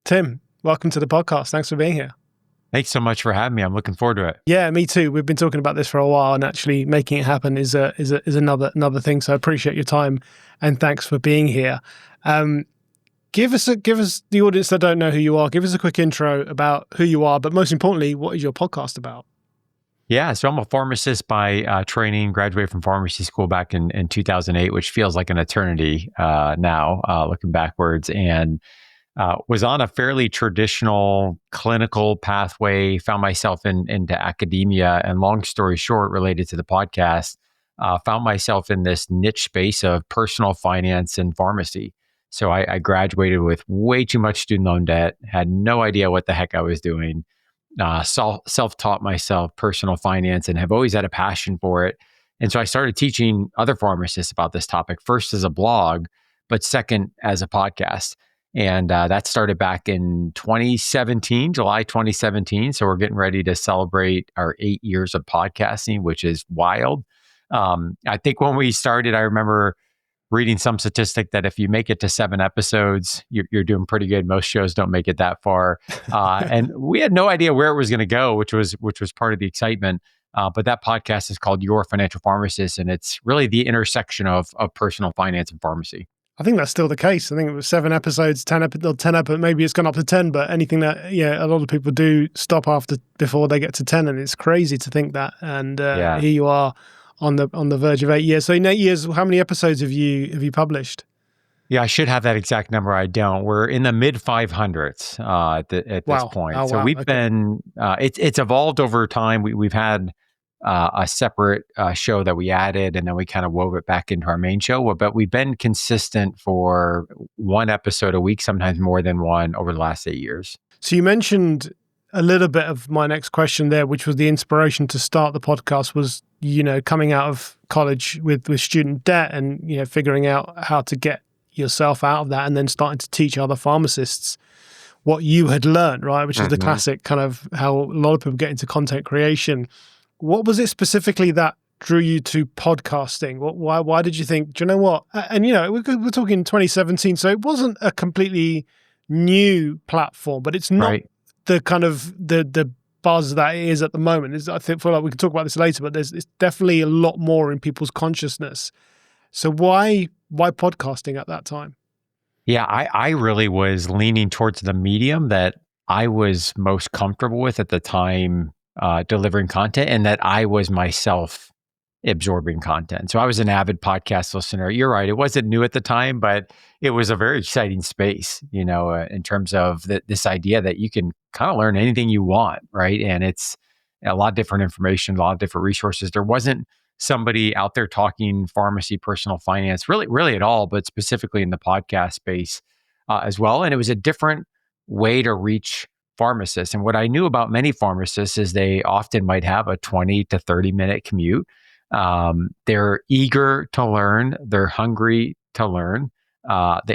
Tim, welcome to the podcast. Thanks for being here. Thanks so much for having me. I'm looking forward to it. Yeah, me too. We've been talking about this for a while, and actually making it happen is another thing. So I appreciate your time, and thanks for being here. Give us the audience that don't know who you are. Give us a quick intro about who you are, but most importantly, what is your podcast about? Yeah, so I'm a pharmacist by training, graduated from pharmacy school back in 2008, which feels like an eternity now, looking backwards, and was on a fairly traditional clinical pathway, found myself into academia, and long story short, related to the podcast, found myself in this niche space of personal finance and pharmacy. So I graduated with way too much student loan debt, had no idea what the heck I was doing, self-taught myself personal finance and have always had a passion for it. And so I started teaching other pharmacists about this topic, first as a blog, but second as a podcast. And that started back in 2017, July 2017. So we're getting ready to celebrate our 8 years of podcasting, which is wild. I think when we started, I remember reading some statistic that if you make it to 7 episodes, you're doing pretty good. Most shows don't make it that far. And we had no idea where it was going to go, which was part of the excitement. But that podcast is called Your Financial Pharmacist, and it's really the intersection of personal finance and pharmacy. I think that's still the case. I think it was 7 episodes, 10 episodes, maybe it's gone up to 10, but anything that, a lot of people do stop before they get to 10, and it's crazy to think that. And here you are on the verge of 8 years. So in 8 years, how many episodes have you published? Yeah, I should have that exact number. I don't. We're in the mid 500s at this point. Oh, so we've been, it's evolved over time. We've had a separate show that we added, and then we kind of wove it back into our main show. But we've been consistent for 1 episode a week, sometimes more than one, over the last 8 years. So you mentioned a little bit of my next question there, which was the inspiration to start the podcast was, coming out of college with student debt and, figuring out how to get yourself out of that, and then starting to teach other pharmacists what you had learned, right? Which is the classic kind of how a lot of people get into content creation. What was it specifically that drew you to podcasting? Why did you think, do you know what? And, we're talking 2017, so it wasn't a completely new platform, but it's not the kind of the buzz that it is at the moment. I feel like we can talk about this later, but it's definitely a lot more in people's consciousness. So why podcasting at that time? Yeah, I really was leaning towards the medium that I was most comfortable with at the time, delivering content, and that I was myself absorbing content. So I was an avid podcast listener. You're right. It wasn't new at the time, but it was a very exciting space, in terms of this idea that you can kind of learn anything you want, right? And it's a lot of different information, a lot of different resources. There wasn't somebody out there talking pharmacy, personal finance, really at all, but specifically in the podcast space as well. And it was a different way to reach pharmacists. And what I knew about many pharmacists is they often might have a 20 to 30 minute commute. They're eager to learn. They're hungry to learn.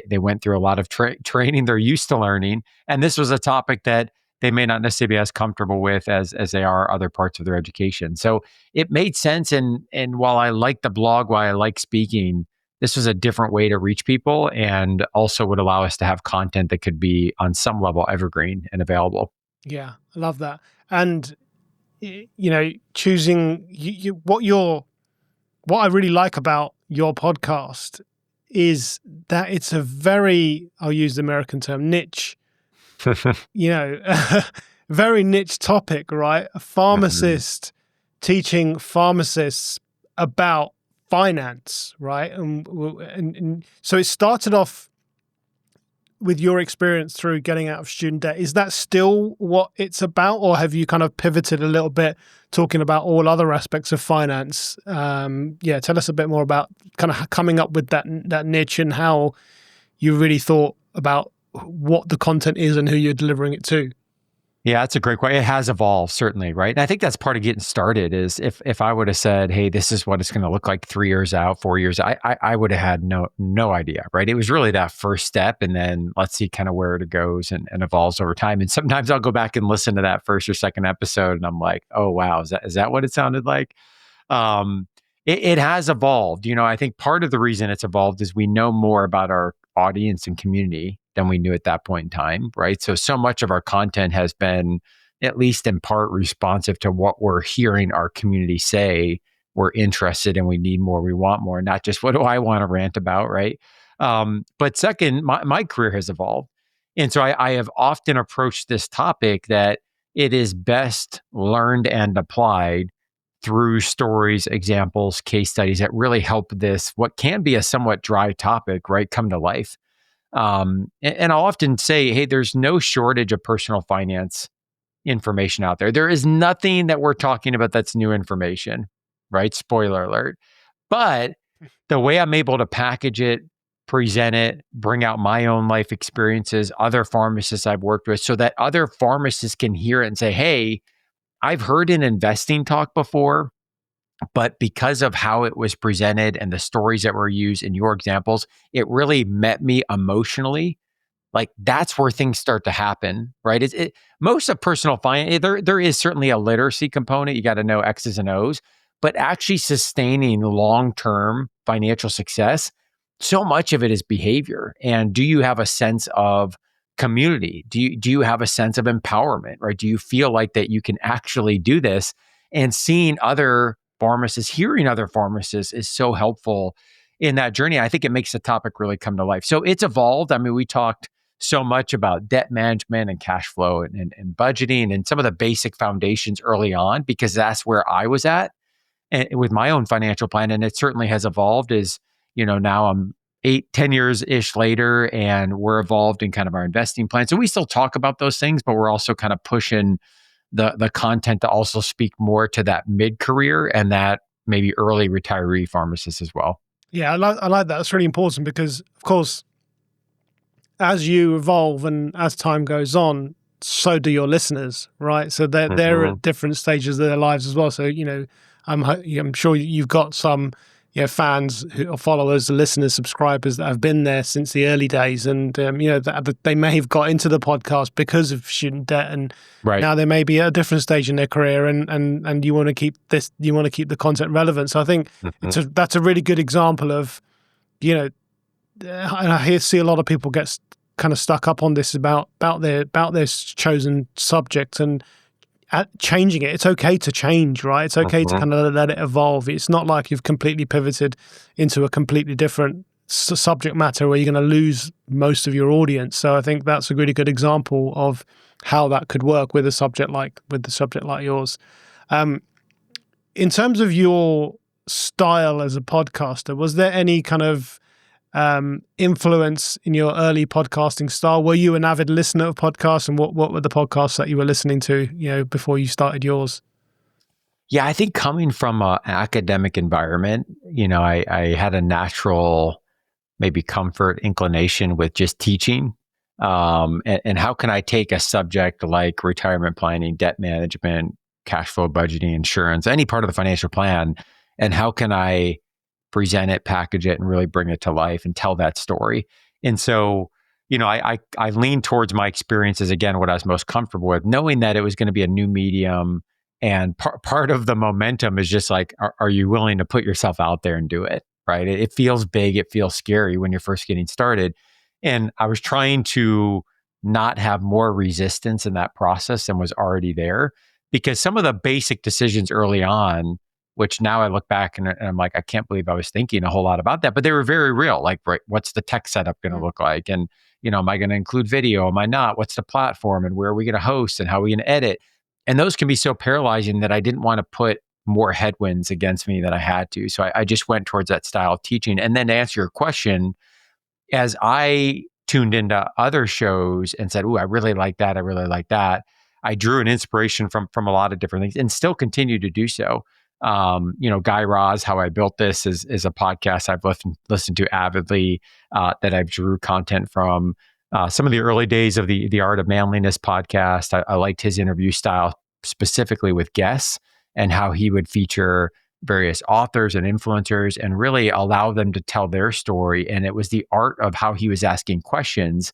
They went through a lot of training. They're used to learning. And this was a topic that they may not necessarily be as comfortable with as they are other parts of their education. So it made sense. And while I like the blog, while I like speaking, this was a different way to reach people, and also would allow us to have content that could be on some level evergreen and available. Yeah, I love that. And choosing what I really like about your podcast is that it's a very, I'll use the American term, niche, very niche topic, right? A pharmacist teaching pharmacists about finance, right? And so it started off with your experience through getting out of student debt. Is that still what it's about, or have you kind of pivoted a little bit, talking about all other aspects of finance? Tell us a bit more about kind of coming up with that niche and how you really thought about what the content is and who you're delivering it to. Yeah, that's a great question. It has evolved, certainly, right? And I think that's part of getting started is if I would have said, hey, this is what it's going to look like 3 years out, 4 years, I would have had no idea, right? It was really that first step, and then let's see kind of where it goes and evolves over time. And sometimes I'll go back and listen to that first or second episode, and I'm like, oh, wow, is that what it sounded like? It has evolved. I think part of the reason it's evolved is we know more about our audience and community. than we knew at that point in time, right? So much of our content has been, at least in part, responsive to what we're hearing our community say. We're interested and we need more, we want more, not just what do I want to rant about, right? But second, my career has evolved. And so I have often approached this topic that it is best learned and applied through stories, examples, case studies that really help this, what can be a somewhat dry topic, right, come to life. And I'll often say, hey, there's no shortage of personal finance information out there. There is nothing that we're talking about that's new information, right? Spoiler alert. But the way I'm able to package it, present it, bring out my own life experiences, other pharmacists I've worked with, so that other pharmacists can hear it and say, hey, I've heard an investing talk before, but because of how it was presented and the stories that were used in your examples, it really met me emotionally. Like that's where things start to happen, right? Most of personal finance, there is certainly a literacy component. You got to know X's and O's, but actually sustaining long-term financial success, so much of it is behavior. And do you have a sense of community? Do you have a sense of empowerment, right? Do you feel like that you can actually do this? And seeing other pharmacists, hearing other pharmacists is so helpful in that journey. I think it makes the topic really come to life. So it's evolved. I mean, we talked so much about debt management and cash flow and budgeting and some of the basic foundations early on, because that's where I was at and with my own financial plan. And it certainly has evolved as, now I'm 8-10 years ish later and we're evolved in kind of our investing plan. So we still talk about those things, but we're also kind of pushing the content to also speak more to that mid-career and that maybe early retiree pharmacist as well. Yeah, I like that. It's really important because, of course, as you evolve and as time goes on, so do your listeners, right? So they're at different stages of their lives as well. So I'm sure you've got some fans or followers, listeners, subscribers that have been there since the early days, and they may have got into the podcast because of student debt, and now they may be at a different stage in their career, and you want to keep the content relevant. So I think that's a really good example of, and I see a lot of people get kind of stuck up on this about their chosen subject and changing it. It's okay to change, right? It's okay to kind of let it evolve. It's not like you've completely pivoted into a completely different subject matter where you're going to lose most of your audience. So I think that's a really good example of how that could work with a subject like yours. In terms of your style as a podcaster, was there any kind of influence in your early podcasting style? Were you an avid listener of podcasts, and what were the podcasts that you were listening to, before you started yours? Yeah, I think coming from an academic environment, I had a natural maybe comfort inclination with just teaching. And how can I take a subject like retirement planning, debt management, cash flow budgeting, insurance, any part of the financial plan, and how can I present it, package it, and really bring it to life and tell that story? And so, I leaned towards my experiences, again, what I was most comfortable with, knowing that it was going to be a new medium. And part of the momentum is just like, are you willing to put yourself out there and do it? Right? It feels big. It feels scary when you're first getting started. And I was trying to not have more resistance in that process than was already there, because some of the basic decisions early on, which now I look back and I'm like, I can't believe I was thinking a whole lot about that, but they were very real. Like, right, what's the tech setup going to look like? And, am I going to include video? Am I not? What's the platform? And where are we going to host? And how are we going to edit? And those can be so paralyzing that I didn't want to put more headwinds against me than I had to. So I just went towards that style of teaching. And then to answer your question, as I tuned into other shows and said, "Ooh, I really like that. I really like that," I drew an inspiration from a lot of different things and still continue to do so. Guy Raz, How I Built This is a podcast I've listened to avidly, that I've drew content from. Some of the early days of the Art of Manliness podcast, I liked his interview style, specifically with guests and how he would feature various authors and influencers and really allow them to tell their story. And it was the art of how he was asking questions.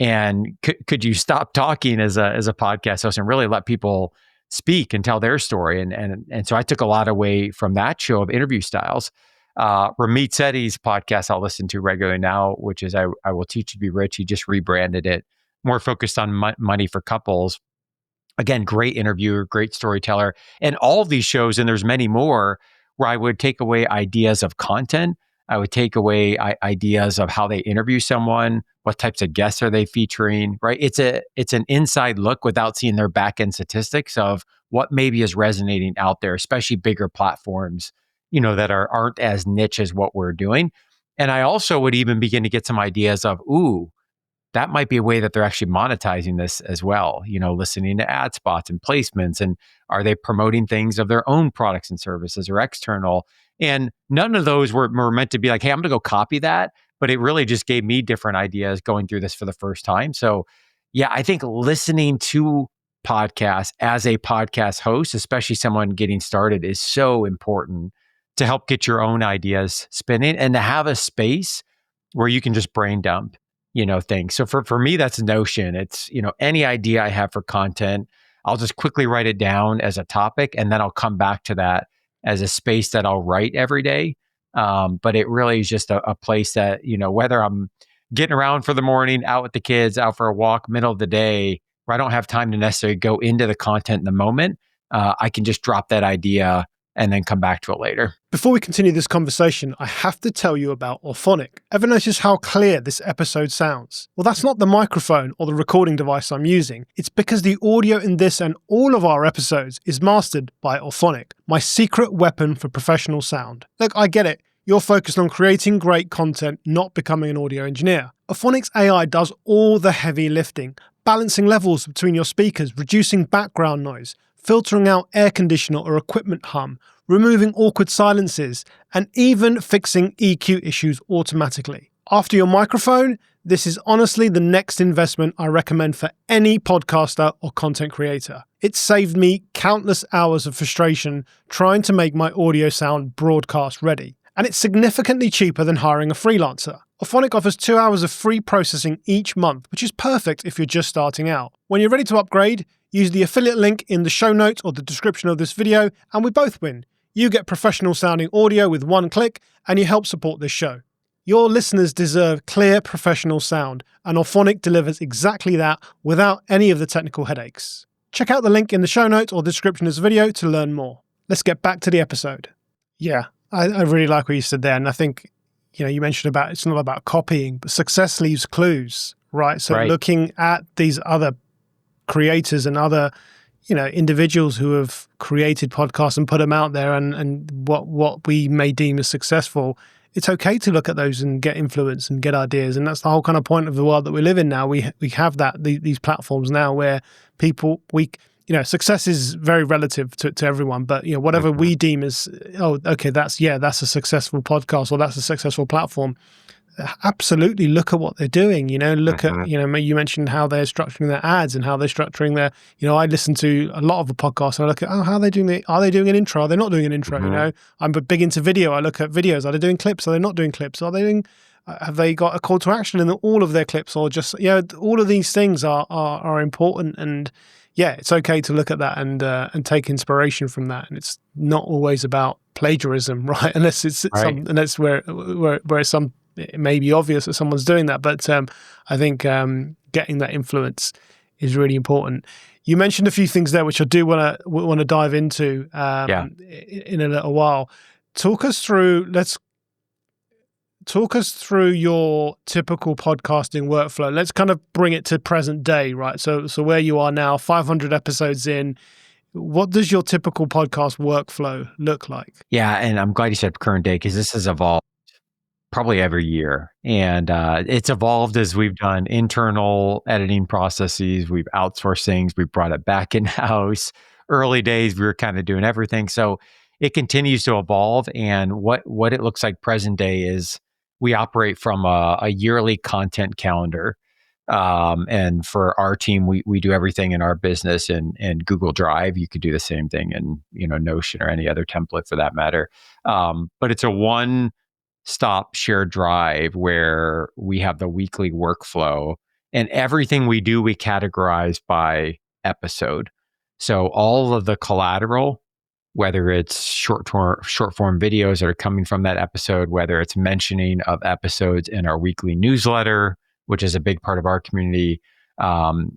And could you stop talking as a podcast host and really let people speak and tell their story? And so I took a lot away from that show of interview styles. Ramit Sethi's podcast I'll listen to regularly now, which is I Will Teach You to Be Rich. He just rebranded it, more focused on money for couples. Again, great interviewer, great storyteller. And all of these shows, and there's many more, where I would take away ideas of content. I would take away ideas of how they interview someone, what types of guests are they featuring, right? It's an inside look without seeing their back end statistics of what maybe is resonating out there, especially bigger platforms, that aren't as niche as what we're doing. And I also would even begin to get some ideas of, that might be a way that they're actually monetizing this as well, listening to ad spots and placements. And are they promoting things of their own products and services or external? And none of those were meant to be like, hey, I'm going to go copy that. But it really just gave me different ideas going through this for the first time. So, yeah, I think listening to podcasts as a podcast host, especially someone getting started, is so important to help get your own ideas spinning and to have a space where you can just brain dump things. So for me, that's Notion. It's, any idea I have for content, I'll just quickly write it down as a topic, and then I'll come back to that as a space that I'll write every day. But it really is just a place that, whether I'm getting around for the morning, out with the kids, out for a walk, middle of the day, where I don't have time to necessarily go into the content in the moment, I can just drop that idea and then come back to it later. Before we continue this conversation, I have to tell you about Auphonic. Ever notice how clear this episode sounds? Well, that's not the microphone or the recording device I'm using. It's because the audio in this and all of our episodes is mastered by Auphonic, my secret weapon for professional sound. Look, I get it. You're focused on creating great content, not becoming an audio engineer. Auphonic's AI does all the heavy lifting, balancing levels between your speakers, reducing background noise, filtering out air conditioner or equipment hum, removing awkward silences, and even fixing EQ issues automatically. After your microphone, this is honestly the next investment I recommend for any podcaster or content creator. It saved me countless hours of frustration trying to make my audio sound broadcast ready. And it's significantly cheaper than hiring a freelancer. Auphonic offers 2 hours of free processing each month, which is perfect if you're just starting out. When you're ready to upgrade, use the affiliate link in the show notes or the description of this video, and we both win. You get professional sounding audio with one click, and you help support this show. Your listeners deserve clear, professional sound, and Auphonic delivers exactly that without any of the technical headaches. Check out the link in the show notes or description of this video to learn more. Let's get back to the episode. Yeah, I really like what you said there, and I think, you mentioned about it's not about copying, but success leaves clues, right? So looking at these other creators and other, individuals who have created podcasts and put them out there and what we may deem as successful, it's okay to look at those and get influence and get ideas. And that's the whole kind of point of the world that we live in now. We have these platforms now where people, success is very relative to everyone, but whatever we deem as, that's a successful podcast or that's a successful platform. Absolutely, look at what they're doing. Look at you mentioned how they're structuring their ads and how they're structuring their. I listen to a lot of the podcasts and I look at how are they doing Are they doing an intro? Are they not doing an intro? I'm big into video. I look at videos. Are they doing clips? Are they not doing clips? Are they doing? Have they got a call to action in all of their clips, or just all of these things are important. And it's okay to look at that and take inspiration from that. And it's not always about plagiarism, right? Unless it's unless where it may be obvious that someone's doing that, but I think getting that influence is really important. You mentioned a few things there, which I do want to dive into in a little while. Talk us through your typical podcasting workflow. Let's kind of bring it to present day, right? So where you are now, 500 episodes in. What does your typical podcast workflow look like? Yeah, and I'm glad you said current day because this has evolved probably every year. And it's evolved as we've done internal editing processes. We've outsourced things. We've brought it back in-house. Early days, we were kind of doing everything. So it continues to evolve. And what it looks like present day is we operate from a yearly content calendar. And for our team, we do everything in our business in Google Drive. You could do the same thing in Notion or any other template for that matter. But it's a one-stop shared drive where we have the weekly workflow, and everything we do we categorize by episode. So all of the collateral whether it's short form videos that are coming from that episode, whether it's mentioning of episodes in our weekly newsletter, which is a big part of our community,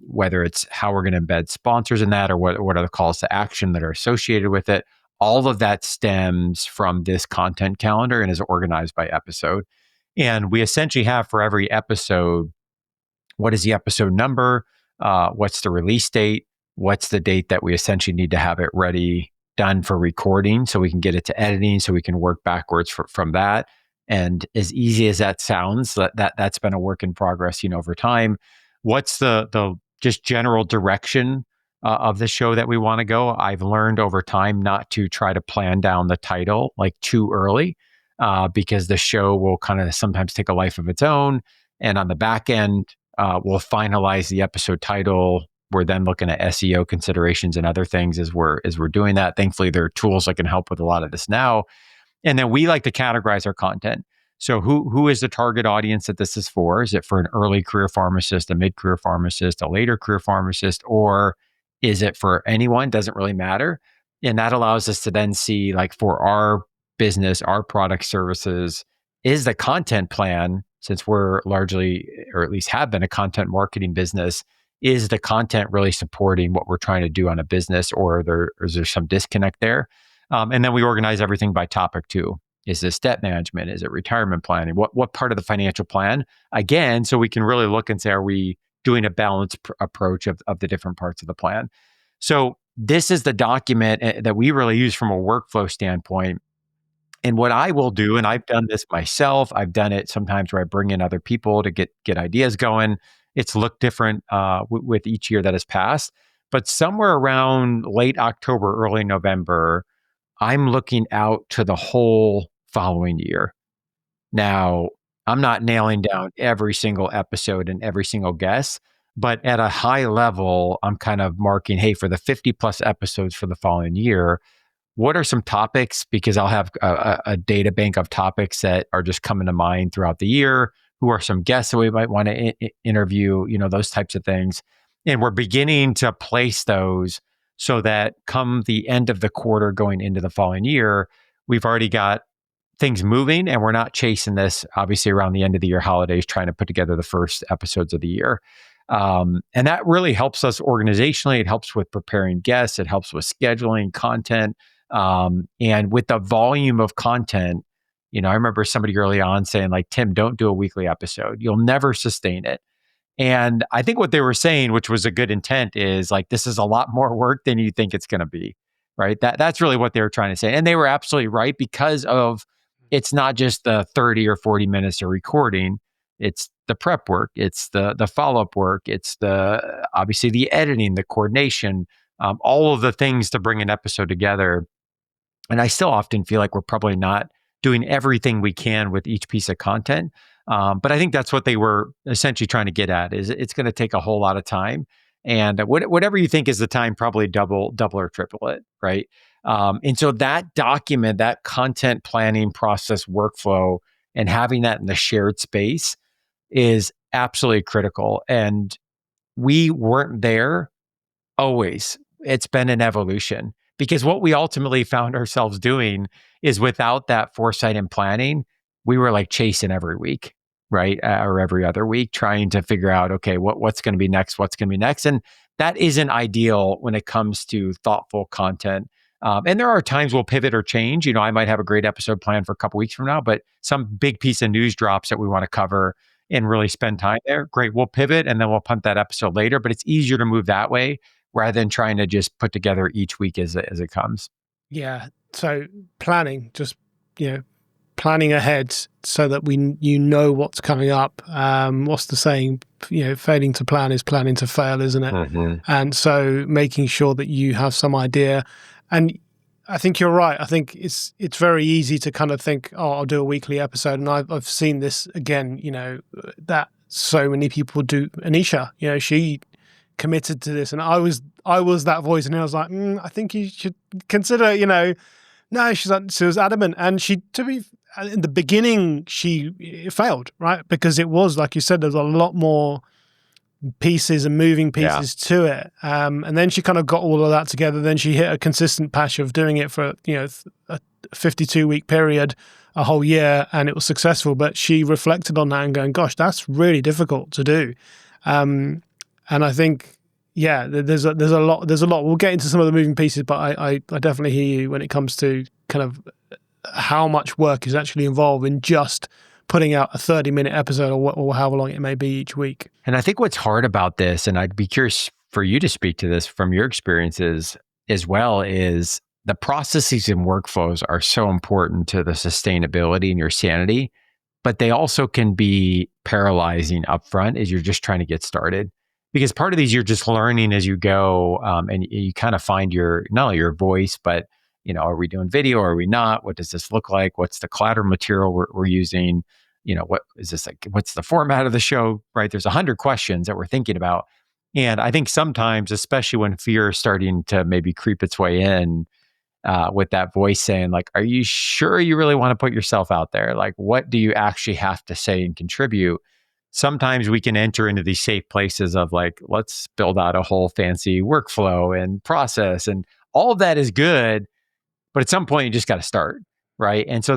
whether it's how we're going to embed sponsors in that, or what are the calls to action that are associated with it. All of that stems from this content calendar and is organized by episode. And we essentially have for every episode, what is the episode number? What's the release date? What's the date that we essentially need to have it ready, done for recording, so we can get it to editing, so we can work backwards from that. And as easy as that sounds, that's been a work in progress, over time. What's the just general direction of the show that we want to go? I've learned over time not to try to plan down the title like too early, because the show will kind of sometimes take a life of its own. And on the back end, we'll finalize the episode title. We're then looking at SEO considerations and other things as we're doing that. Thankfully, there are tools that can help with a lot of this now. And then we like to categorize our content. So who is the target audience that this is for? Is it for an early career pharmacist, a mid-career pharmacist, a later career pharmacist, or is it for anyone? Doesn't really matter. And that allows us to then see, like, for our business, our product services, is the content plan, since we're largely, or at least have been, a content marketing business, is the content really supporting what we're trying to do on a business, or is there some disconnect there? And then we organize everything by topic too. Is this debt management? Is it retirement planning? What part of the financial plan? Again, so we can really look and say, are we doing a balanced approach of the different parts of the plan? So this is the document that we really use from a workflow standpoint. And what I will do, and I've done this myself, I've done it sometimes where I bring in other people to get ideas going. It's looked different with each year that has passed. But somewhere around late October, early November, I'm looking out to the whole following year. Now, I'm not nailing down every single episode and every single guest, but at a high level, I'm kind of marking, hey, for the 50 plus episodes for the following year, what are some topics? Because I'll have a data bank of topics that are just coming to mind throughout the year. Who are some guests that we might want to interview, those types of things. And we're beginning to place those so that come the end of the quarter going into the following year, we've already got things moving, and we're not chasing this, obviously, around the end of the year holidays, trying to put together the first episodes of the year. And that really helps us organizationally. It helps with preparing guests. It helps with scheduling content. And with the volume of content, I remember somebody early on saying, like, Tim, don't do a weekly episode. You'll never sustain it. And I think what they were saying, which was a good intent, is like, this is a lot more work than you think it's going to be, right? That's really what they were trying to say. And they were absolutely right, because of, it's not just the 30 or 40 minutes of recording. It's the prep work. It's the follow-up work. It's obviously the editing, the coordination, all of the things to bring an episode together. And I still often feel like we're probably not doing everything we can with each piece of content. But I think that's what they were essentially trying to get at, is it's going to take a whole lot of time. And whatever you think is the time, probably double or triple it, right? And so that document, that content planning process workflow, and having that in the shared space is absolutely critical. And we weren't there always. It's been an evolution, because what we ultimately found ourselves doing is, without that foresight and planning, we were like chasing every week, right? Or every other week, trying to figure out, okay, what's going to be next? What's going to be next? And that isn't ideal when it comes to thoughtful content. And there are times we'll pivot or change. I might have a great episode planned for a couple weeks from now, but some big piece of news drops that we want to cover and really spend time there. Great, we'll pivot and then we'll punt that episode later. But it's easier to move that way rather than trying to just put together each week as it comes. Yeah. So planning, just, planning ahead so that you know what's coming up. What's the saying? Failing to plan is planning to fail, isn't it? Mm-hmm. And so making sure that you have some idea. And I think you're right. I think it's very easy to kind of think, oh, I'll do a weekly episode. And I've seen this again, that so many people do. Anisha, she committed to this, and I was that voice, and I was like, I think you should consider, no, she was adamant, and in the beginning, it failed, right? Because it was, like you said, there's a lot more pieces and moving Yeah. pieces to it. And then she kind of got all of that together. Then she hit a consistent patch of doing it for, a 52-week period, a whole year, and it was successful. But she reflected on that and going, gosh, that's really difficult to do. And I think, there's a lot. We'll get into some of the moving pieces, but I definitely hear you when it comes to kind of how much work is actually involved in just putting out a 30-minute episode or however long it may be each week. And I think what's hard about this, and I'd be curious for you to speak to this from your experiences as well, is the processes and workflows are so important to the sustainability and your sanity, but they also can be paralyzing upfront as you're just trying to get started. Because part of these you're just learning as you go, and you kind of find not only your voice, but are we doing video? Are we not? What does this look like? What's the collateral material we're using? What is this like? What's the format of the show? Right? There's 100 questions that we're thinking about. And I think sometimes, especially when fear is starting to maybe creep its way in, with that voice saying like, are you sure you really want to put yourself out there? Like, what do you actually have to say and contribute? Sometimes we can enter into these safe places of like, let's build out a whole fancy workflow and process, and all of that is good. But at some point, you just got to start, right? And so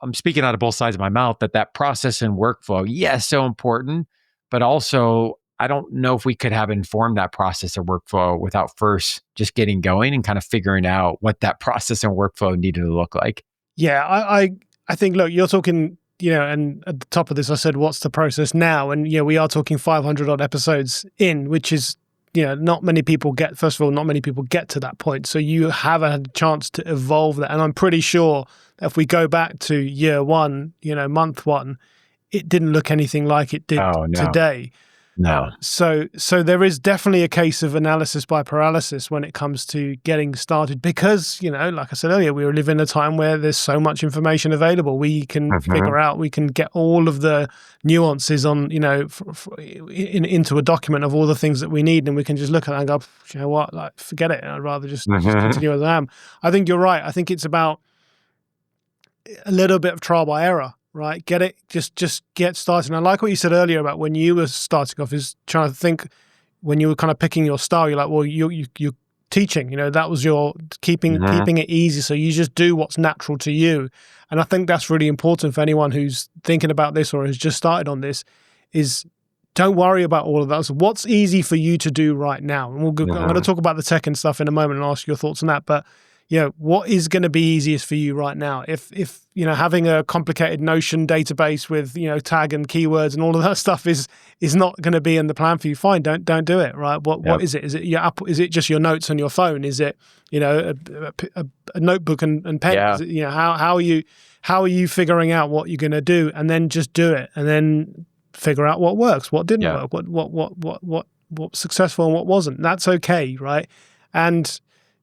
I'm speaking out of both sides of my mouth that process and workflow, yes, so important, but also I don't know if we could have informed that process or workflow without first just getting going and kind of figuring out what that process and workflow needed to look like. Yeah, I think, look, you're talking, and at the top of this, I said, what's the process now? And, we are talking 500 odd episodes in, which is, not many people get to that point. So you have had a chance to evolve that. And I'm pretty sure that if we go back to year one, month one, it didn't look anything like it did today. No. So there is definitely a case of analysis by paralysis when it comes to getting started, because, like I said earlier, we live in a time where there's so much information available. We can figure out, we can get all of the nuances on, into a document of all the things that we need, and we can just look at it and go, you know what, like, forget it. I'd rather just continue as I am. I think you're right. I think it's about a little bit of trial by error. Right, just get started. And I like what you said earlier about when you were starting off, is trying to think when you were kind of picking your style. You're like, well, you're teaching. That was your keeping it easy. So you just do what's natural to you. And I think that's really important for anyone who's thinking about this or has just started on this. Is don't worry about all of that. So what's easy for you to do right now? And I'm going to talk about the tech and stuff in a moment and ask your thoughts on that. But what is going to be easiest for you right now? If having a complicated Notion database with tag and keywords and all of that stuff is not going to be in the plan for you, fine, don't do it. Right? What is it? Is it your app? Is it just your notes on your phone? Is it a notebook and pen? Yeah. Is it, how are you figuring out what you're going to do, and then just do it, and then figure out what works, what didn't work, what was successful and what wasn't. That's okay, right? And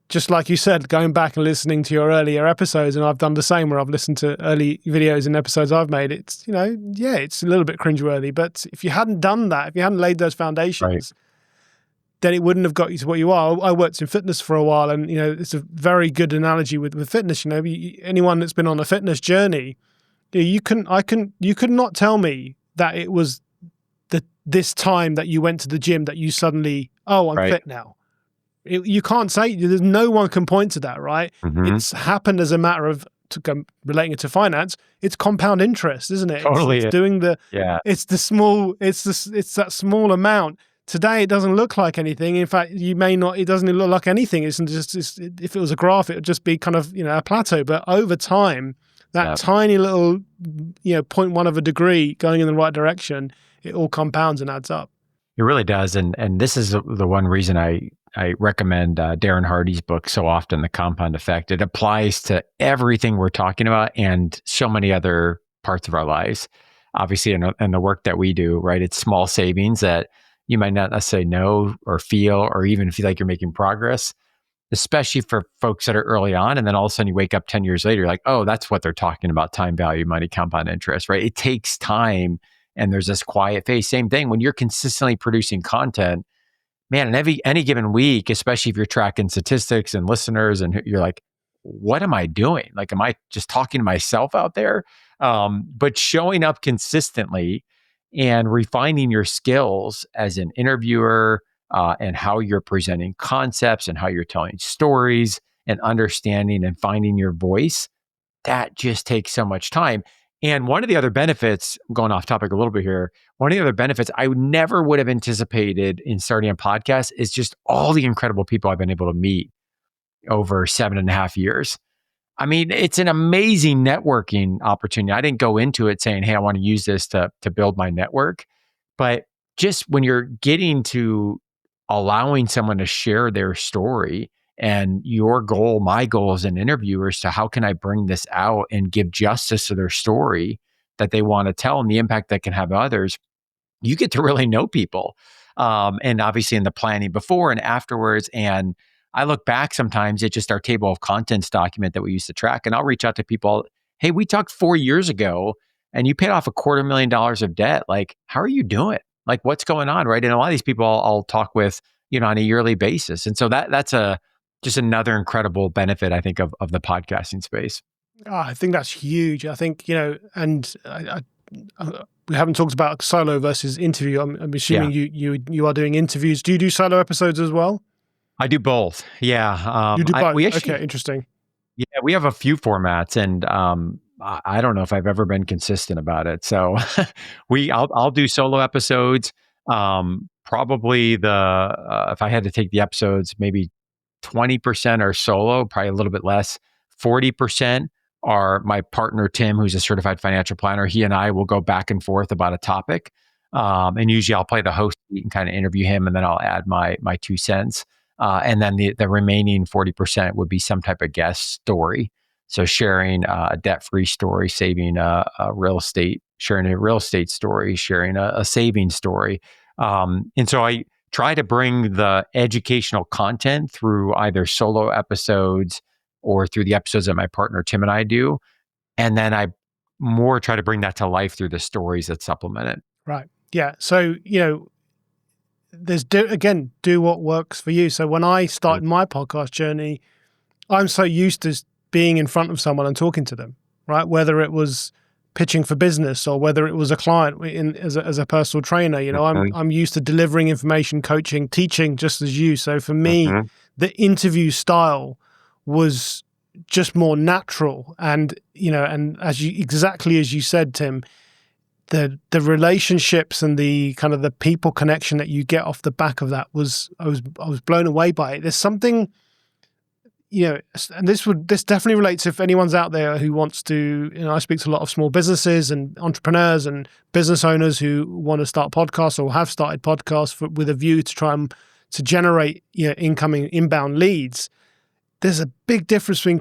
just like you said, going back and listening to your earlier episodes, and I've done the same where I've listened to early videos and episodes I've made, it's, it's a little bit cringeworthy. But if you hadn't done that, if you hadn't laid those foundations, then it wouldn't have got you to what you are. I worked in fitness for a while, and, it's a very good analogy with fitness. Anyone that's been on a fitness journey, you could not tell me that it was this time that you went to the gym that you suddenly, I'm fit now. You can't say, there's no one can point to that, right? It's happened as a matter of, relating it to finance, it's compound interest, isn't it? Totally. It's doing it's that small amount. Today, it doesn't look like anything. In fact, it doesn't look like anything. If it was a graph, it would just be kind of, a plateau. But over time, that tiny little, 0.1 of a degree going in the right direction, it all compounds and adds up. It really does. And this is the one reason I recommend Darren Hardy's book so often, The Compound Effect. It applies to everything we're talking about and so many other parts of our lives. Obviously, in the work that we do, right? It's small savings that you might not necessarily know or feel, or even feel like you're making progress, especially for folks that are early on. And then all of a sudden you wake up 10 years later, you're like, oh, that's what they're talking about, time value, money, compound interest, right? It takes time. And there's this quiet phase. Same thing when you're consistently producing content, man, in any given week, especially if you're tracking statistics and listeners, and you're like, what am I doing? Like, am I just talking to myself out there? But showing up consistently and refining your skills as an interviewer, and how you're presenting concepts and how you're telling stories and understanding and finding your voice, that just takes so much time. And one of the other benefits, going off topic a little bit here, one of the other benefits I never would have anticipated in starting a podcast is just all the incredible people I've been able to meet over 7.5 years. I mean, it's an amazing networking opportunity. I didn't go into it saying, hey, I want to use this to build my network. But just when you're getting to allowing someone to share their story, and your goal, my goal as an interviewer is to how can I bring this out and give justice to their story that they want to tell and the impact that can have on others, you get to really know people. And obviously in the planning before and afterwards. And I look back sometimes at just our table of contents document that we used to track, and I'll reach out to people. Hey, we talked 4 years ago and you paid off $250,000 of debt. Like, how are you doing? Like, what's going on? Right. And a lot of these people I'll talk with, on a yearly basis. And so that's just another incredible benefit, I think, of the podcasting space. I think that's huge. I think, and we haven't talked about solo versus interview. I'm assuming you are doing interviews. Do you do solo episodes as well? I do both. Yeah. You do both. We actually, okay, interesting. Yeah, we have a few formats, and I don't know if I've ever been consistent about it. So I'll do solo episodes. Probably if I had to take the episodes, maybe 20% are solo, probably a little bit less. 40% are my partner, Tim, who's a certified financial planner. He and I will go back and forth about a topic. And usually I'll play the host and kind of interview him, and then I'll add my 2 cents. And then the remaining 40% would be some type of guest story. So sharing a debt-free story, saving a real estate, sharing a real estate story, sharing a saving story. And so I try to bring the educational content through either solo episodes or through the episodes that my partner Tim and I do. And then I more try to bring that to life through the stories that supplement it. Right. Yeah. So, there's do what works for you. So when I started my podcast journey, I'm so used to being in front of someone and talking to them, right? Whether it was pitching for business or whether it was a client as a personal trainer, I'm used to delivering information, coaching, teaching, just as you. So for me, the interview style was just more natural, and exactly as you said, Tim, the relationships and the kind of the people connection that you get off the back of that I was blown away by it. There's something, and this definitely relates if anyone's out there who wants to, I speak to a lot of small businesses and entrepreneurs and business owners who want to start podcasts or have started podcasts with a view to try and to generate inbound leads. There's a big difference between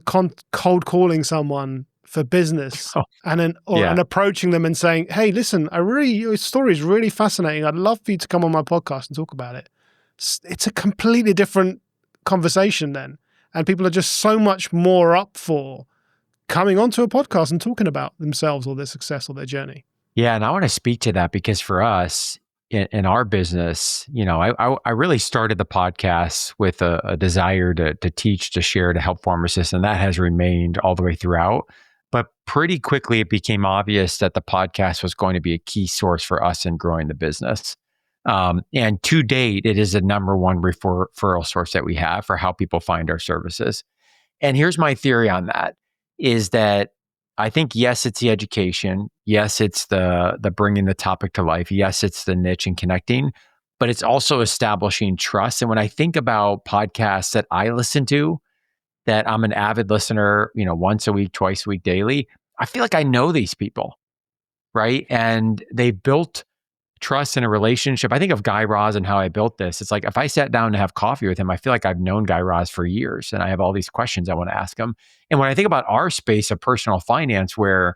cold calling someone for business and approaching them and saying, hey, listen, your story is really fascinating. I'd love for you to come on my podcast and talk about it. It's a completely different conversation then. And people are just so much more up for coming onto a podcast and talking about themselves or their success or their journey. Yeah. And I want to speak to that because for us in our business, I really started the podcast with a desire to teach, to share, to help pharmacists. And that has remained all the way throughout. But pretty quickly, it became obvious that the podcast was going to be a key source for us in growing the business. And to date, it is the number one referral source that we have for how people find our services. And here's my theory on that, is that I think, yes, it's the education. Yes, it's the bringing the topic to life. Yes, it's the niche and connecting, but it's also establishing trust. And when I think about podcasts that I listen to, that I'm an avid listener, once a week, twice a week, daily, I feel like I know these people, right? And they built trust in a relationship. I think of Guy Raz and how I built this. It's like if I sat down to have coffee with him, I feel like I've known Guy Raz for years and I have all these questions I want to ask him. And when I think about our space of personal finance, where,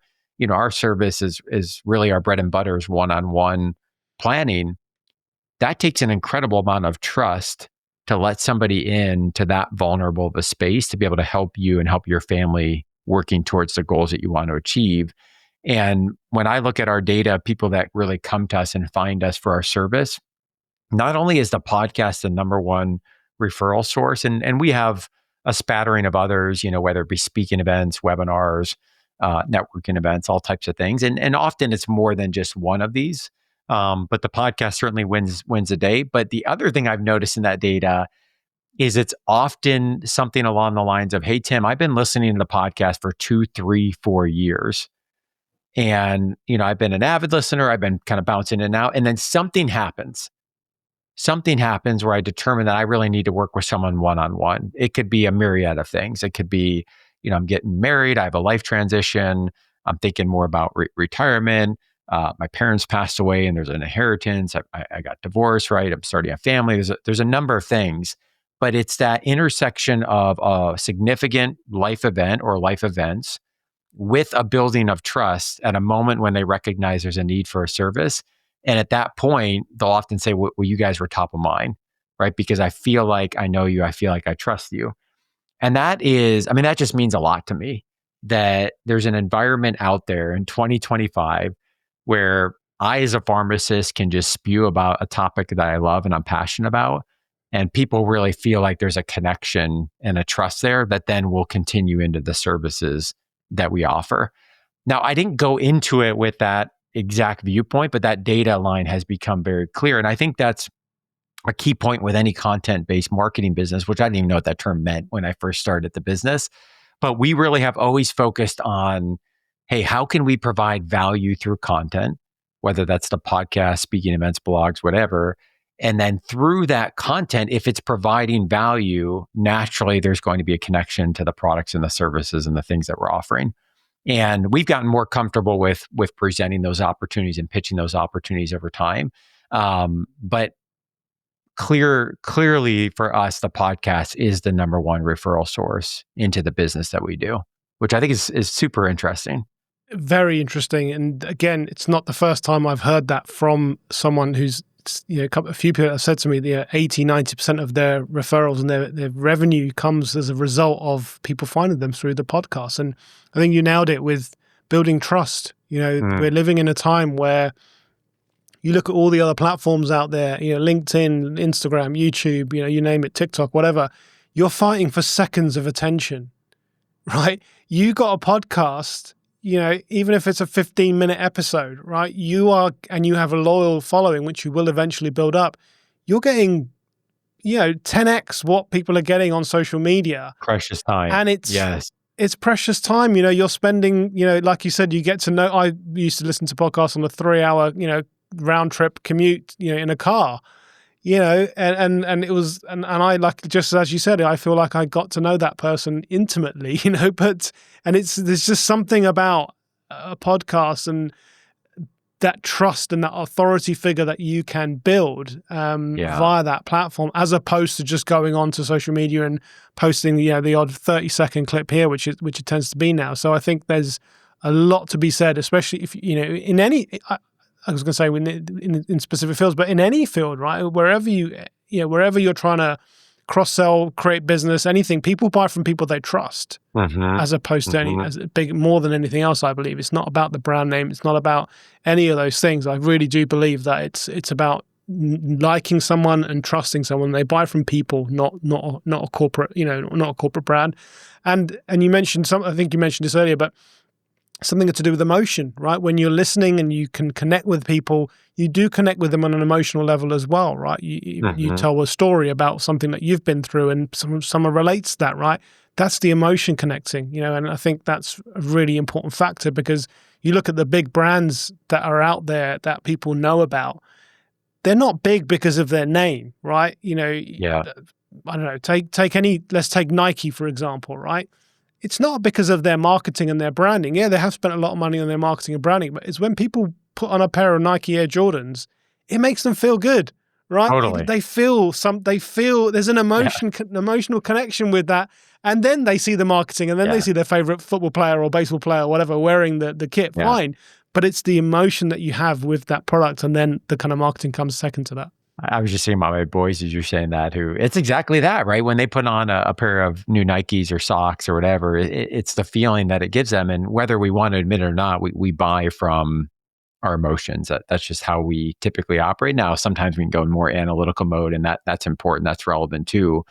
our service is really our bread and butter is one-on-one planning, that takes an incredible amount of trust to let somebody in to that vulnerable of a space to be able to help you and help your family working towards the goals that you want to achieve. And when I look at our data, people that really come to us and find us for our service, not only is the podcast the number one referral source, and we have a spattering of others, whether it be speaking events, webinars, networking events, all types of things. And often it's more than just one of these. But the podcast certainly wins the day. But the other thing I've noticed in that data is it's often something along the lines of, hey, Tim, I've been listening to the podcast for 2, 3, 4 years. And, I've been an avid listener. I've been kind of bouncing in and out. And then something happens. Something happens where I determine that I really need to work with someone one-on-one. It could be a myriad of things. It could be, I'm getting married. I have a life transition. I'm thinking more about retirement. My parents passed away and there's an inheritance. I got divorced, right? I'm starting a family. There's a number of things, but it's that intersection of a significant life event or life events with a building of trust at a moment when they recognize there's a need for a service. And at that point, they'll often say, well, you guys were top of mind, right? Because I feel like I know you. I feel like I trust you. And that just means a lot to me that there's an environment out there in 2025 where I, as a pharmacist, can just spew about a topic that I love and I'm passionate about. And people really feel like there's a connection and a trust there that then will continue into the services that we offer. Now, I didn't go into it with that exact viewpoint, but that data line has become very clear. And I think that's a key point with any content-based marketing business, which I didn't even know what that term meant when I first started the business. But we really have always focused on, hey, how can we provide value through content, whether that's the podcast, speaking events, blogs, whatever. And then through that content, if it's providing value, naturally, there's going to be a connection to the products and the services and the things that we're offering. And we've gotten more comfortable with presenting those opportunities and pitching those opportunities over time. But clearly for us, the podcast is the number one referral source into the business that we do, which I think is super interesting. Very interesting. And again, it's not the first time I've heard that from someone who's, a few people have said to me, 80, 90% of their referrals and their revenue comes as a result of people finding them through the podcast. And I think you nailed it with building trust. We're living in a time where you look at all the other platforms out there, LinkedIn, Instagram, YouTube, you name it, TikTok, whatever, you're fighting for seconds of attention, right? You got a podcast, even if it's a 15-minute episode, right? And you have a loyal following, which you will eventually build up. You're getting, 10x what people are getting on social media. Precious time. And it's precious time. You're spending, like you said, you get to know, I used to listen to podcasts on a 3-hour, round trip commute, in a car, and it was, and I, like, just as you said, I feel like I got to know that person intimately, there's just something about a podcast and that trust and that authority figure that you can build via that platform, as opposed to just going on to social media and posting the odd 30-second clip here, which it tends to be now. So I think there's a lot to be said, especially if in any. I was going to say in specific fields, but in any field, right? Wherever you're trying to cross-sell, create business, anything, people buy from people they trust, as opposed to more than anything else. I believe it's not about the brand name. It's not about any of those things. I really do believe that it's about liking someone and trusting someone. They buy from people, not a corporate, not a corporate brand. And you mentioned I think you mentioned this earlier, but something to do with emotion, right? When you're listening and you can connect with people, you do connect with them on an emotional level as well, right? You tell a story about something that you've been through and someone relates to that, right? That's the emotion connecting, and I think that's a really important factor, because you look at the big brands that are out there that people know about, they're not big because of their name, right? I don't know, let's take Nike, for example, right? It's not because of their marketing and their branding. Yeah, they have spent a lot of money on their marketing and branding, but it's when people put on a pair of Nike Air Jordans, it makes them feel good, right? Totally. They feel there's an emotional connection with that. And then they see the marketing, and then they see their favorite football player or baseball player or whatever wearing the kit, fine. But it's the emotion that you have with that product, and then the kind of marketing comes second to that. I was just saying about my boys as you're saying that, it's exactly that, right? When they put on a pair of new Nikes or socks or whatever, it's the feeling that it gives them. And whether we want to admit it or not, we buy from our emotions. That's just how we typically operate. Now, sometimes we can go in more analytical mode, and that's important. That's relevant too.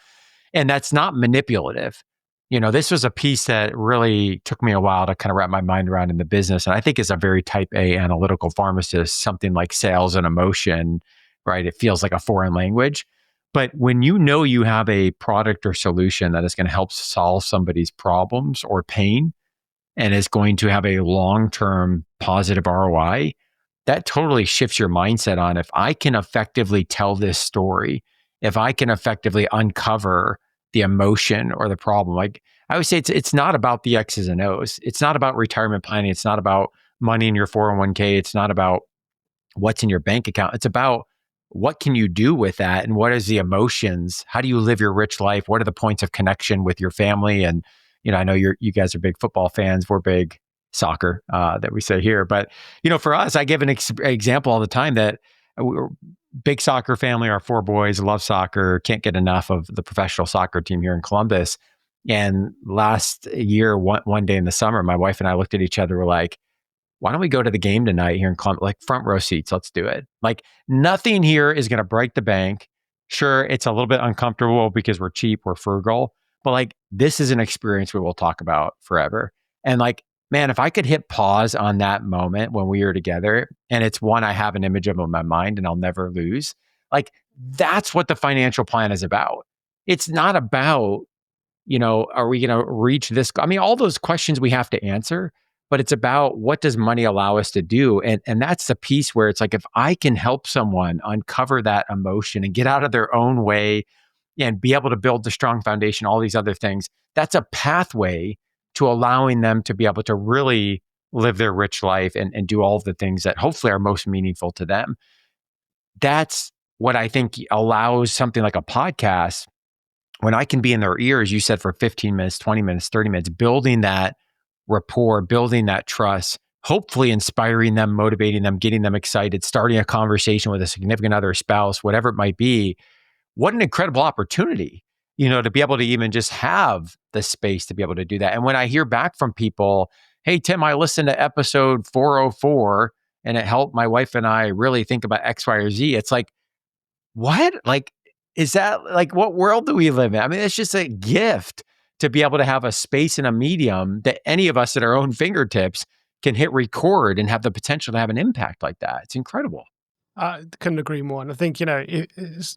And that's not manipulative. This was a piece that really took me a while to kind of wrap my mind around in the business. And I think as a very type A analytical pharmacist, something like sales and emotion, right? It feels like a foreign language. But when you have a product or solution that is going to help solve somebody's problems or pain and is going to have a long-term positive ROI, that totally shifts your mindset on if I can effectively tell this story, if I can effectively uncover the emotion or the problem. Like I would say, it's not about the X's and O's. It's not about retirement planning. It's not about money in your 401k. It's not about what's in your bank account. It's about what can you do with that and what is the emotions? How do you live your rich life? What are the points of connection with your family? And, I know you guys are big football fans. We're big soccer that we say here. But, for us, I give an example all the time that we're big soccer family. Our 4 boys love soccer, can't get enough of the professional soccer team here in Columbus. And last year, one day in the summer, my wife and I looked at each other. We're like, why don't we go to the game tonight here in Columbus? Like front row seats, let's do it. Like nothing here is going to break the bank. Sure, it's a little bit uncomfortable because we're cheap, we're frugal, but like this is an experience we will talk about forever. And like, man, if I could hit pause on that moment when we were together, and it's one I have an image of in my mind and I'll never lose, like that's what the financial plan is about. It's not about, are we going to reach this? I mean, all those questions we have to answer, but it's about what does money allow us to do? And that's the piece where it's like, if I can help someone uncover that emotion and get out of their own way and be able to build the strong foundation, all these other things, that's a pathway to allowing them to be able to really live their rich life and do all of the things that hopefully are most meaningful to them. That's what I think allows something like a podcast, when I can be in their ears, you said for 15 minutes, 20 minutes, 30 minutes, building that rapport, building that trust, hopefully inspiring them, motivating them, getting them excited, starting a conversation with a significant other, spouse, whatever it might be. What an incredible opportunity, to be able to even just have the space to be able to do that. And when I hear back from people, hey, Tim, I listened to episode 404 and it helped my wife and I really think about X, Y, or Z. It's like, what? Like, is that like, what world do we live in? I mean, it's just a gift to be able to have a space and a medium that any of us at our own fingertips can hit record and have the potential to have an impact like that. It's incredible. I couldn't agree more. And I think, as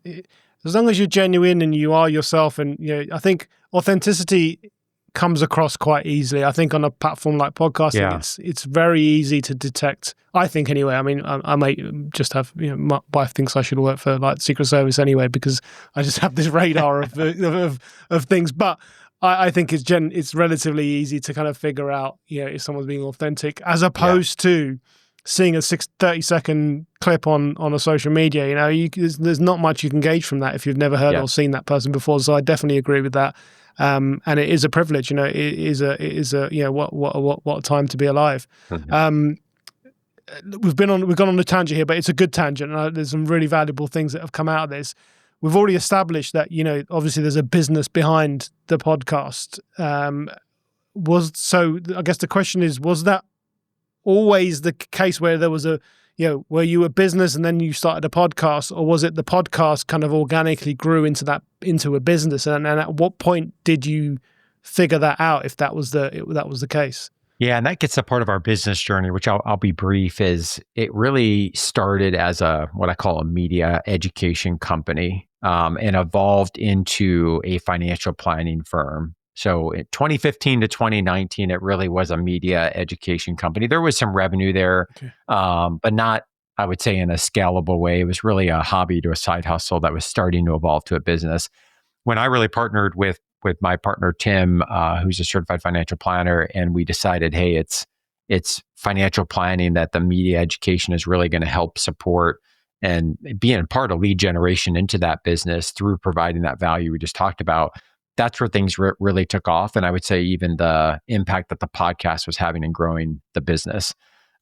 long as you're genuine and you are yourself, and, I think authenticity comes across quite easily. I think on a platform like podcasting, it's very easy to detect, I think anyway. I mean, I might just have, my wife thinks I should work for like Secret Service anyway, because I just have this radar of things. But I think it's relatively easy to kind of figure out, if someone's being authentic, as opposed to seeing a 30-second clip on a social media. There's not much you can gauge from that if you've never heard or seen that person before. So I definitely agree with that. And it is a privilege, it is a what a time to be alive. Mm-hmm. We've gone on a tangent here, but it's a good tangent. And there's some really valuable things that have come out of this. We've already established that, obviously there's a business behind the podcast. So I guess the question is, was that always the case where there was were you a business and then you started a podcast, or was it the podcast kind of organically grew into a business? And at what point did you figure that out, if that was the case? Yeah, and that gets to part of our business journey, which I'll be brief, is it really started as what I call a media education company, and evolved into a financial planning firm. So in 2015 to 2019, it really was a media education company. There was some revenue there, but not, I would say, in a scalable way. It was really a hobby to a side hustle that was starting to evolve to a business. When I really partnered with my partner, Tim, who's a certified financial planner, and we decided, hey, it's financial planning that the media education is really going to help support, and being a part of lead generation into that business through providing that value we just talked about. That's where things really took off. And I would say even the impact that the podcast was having in growing the business.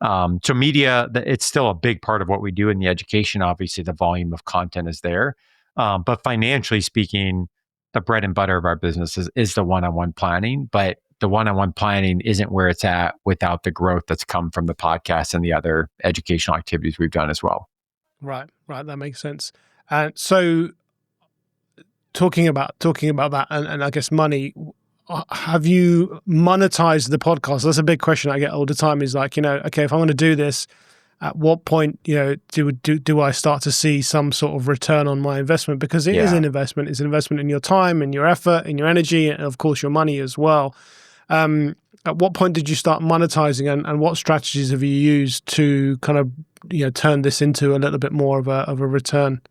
So media, it's still a big part of what we do in the education. Obviously, the volume of content is there. But financially speaking, the bread and butter of our business is the one-on-one planning. But the one-on-one planning isn't where it's at without the growth that's come from the podcast and the other educational activities we've done as well. Right. That makes sense. And so talking about that and I guess money, have you monetized the podcast? That's a big question I get all the time is like, okay, if I want to do this, at what point, do I start to see some sort of return on my investment? Because it is an investment. It's an investment in your time and your effort and your energy and of course your money as well. At what point did you start monetizing and what strategies have you used to kind of, turn this into a little bit more of a return?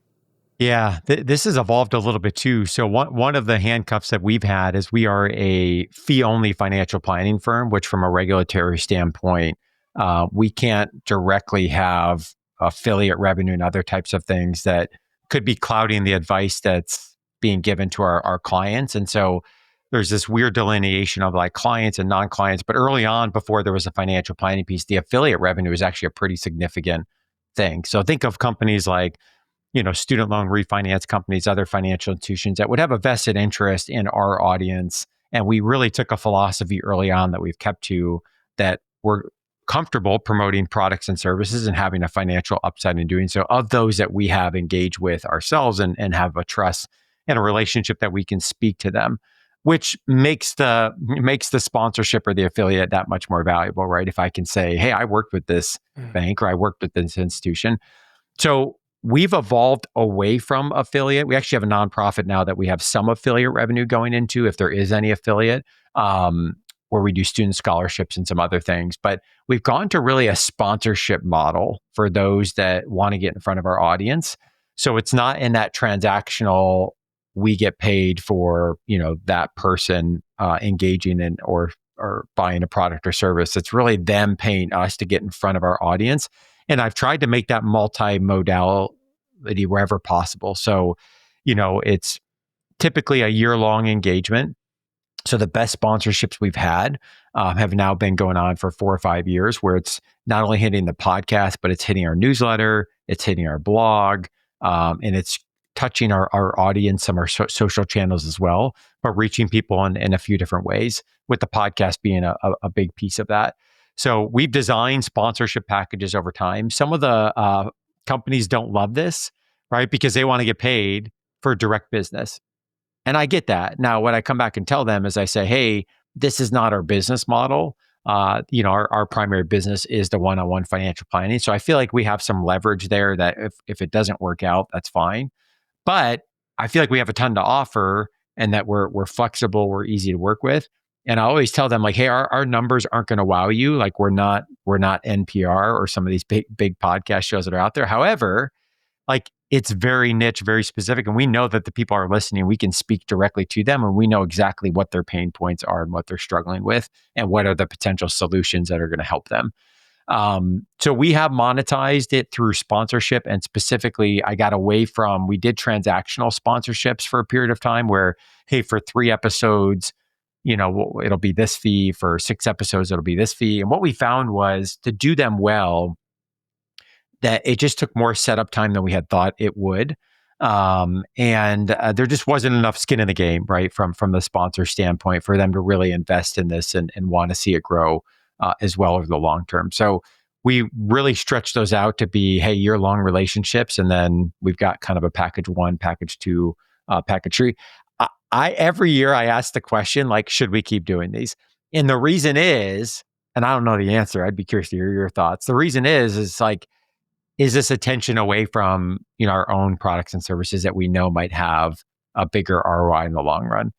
Yeah, this has evolved a little bit too. So one of the handcuffs that we've had is we are a fee-only financial planning firm, which from a regulatory standpoint, we can't directly have affiliate revenue and other types of things that could be clouding the advice that's being given to our clients. And so there's this weird delineation of like clients and non-clients. But early on, before there was a financial planning piece, the affiliate revenue is actually a pretty significant thing. So think of companies like student loan refinance companies, other financial institutions that would have a vested interest in our audience. And we really took a philosophy early on that we've kept to, that we're comfortable promoting products and services and having a financial upside in doing so of those that we have engaged with ourselves and have a trust and a relationship that we can speak to them, which makes the sponsorship or the affiliate that much more valuable, right? If I can say, hey, I worked with this bank or I worked with this institution. So we've evolved away from affiliate. We actually have a nonprofit now that we have some affiliate revenue going into, if there is any affiliate, where we do student scholarships and some other things. But we've gone to really a sponsorship model for those that want to get in front of our audience. So it's not in that transactional, we get paid for, that person engaging in or buying a product or service. It's really them paying us to get in front of our audience. And I've tried to make that multi-modality wherever possible. So, it's typically a year-long engagement. So the best sponsorships we've had have now been going on for 4 or 5 years, where it's not only hitting the podcast, but it's hitting our newsletter, it's hitting our blog, and it's touching our audience, some of our social channels as well, but reaching people in a few different ways, with the podcast being a big piece of that. So we've designed sponsorship packages over time. Some of the companies don't love this, right? Because they want to get paid for direct business. And I get that. Now, what I come back and tell them is I say, hey, this is not our business model. Our primary business is the one-on-one financial planning. So I feel like we have some leverage there that if it doesn't work out, that's fine. But I feel like we have a ton to offer and that we're flexible, we're easy to work with. And I always tell them like, hey, our numbers aren't going to wow you. Like we're not NPR or some of these big podcast shows that are out there. However, like it's very niche, very specific. And we know that the people are listening. We can speak directly to them and we know exactly what their pain points are and what they're struggling with and what are the potential solutions that are going to help them. So we have monetized it through sponsorship, and specifically I got away from, we did transactional sponsorships for a period of time where, hey, for 3 episodes, it'll be this fee. For 6 episodes, it'll be this fee. And what we found was to do them well, that it just took more setup time than we had thought it would. And there just wasn't enough skin in the game, right? From the sponsor standpoint for them to really invest in this and want to see it grow as well over the long term. So we really stretched those out to be, hey, year-long relationships. And then we've got kind of a package 1, package 2, package 3. Every year I ask the question, like, should we keep doing these? And the reason is, and I don't know the answer, I'd be curious to hear your thoughts. The reason is like, is this attention away from, our own products and services that we know might have a bigger ROI in the long run?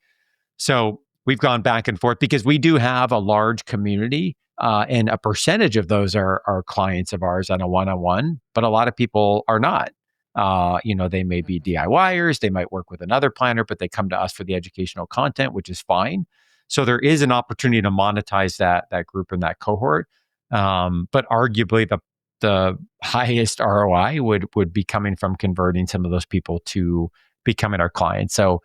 So we've gone back and forth because we do have a large community and a percentage of those are clients of ours on a one-on-one, but a lot of people are not. They may be DIYers, they might work with another planner, but they come to us for the educational content, which is fine. So there is an opportunity to monetize that group and that cohort. But arguably the highest ROI would be coming from converting some of those people to becoming our clients. So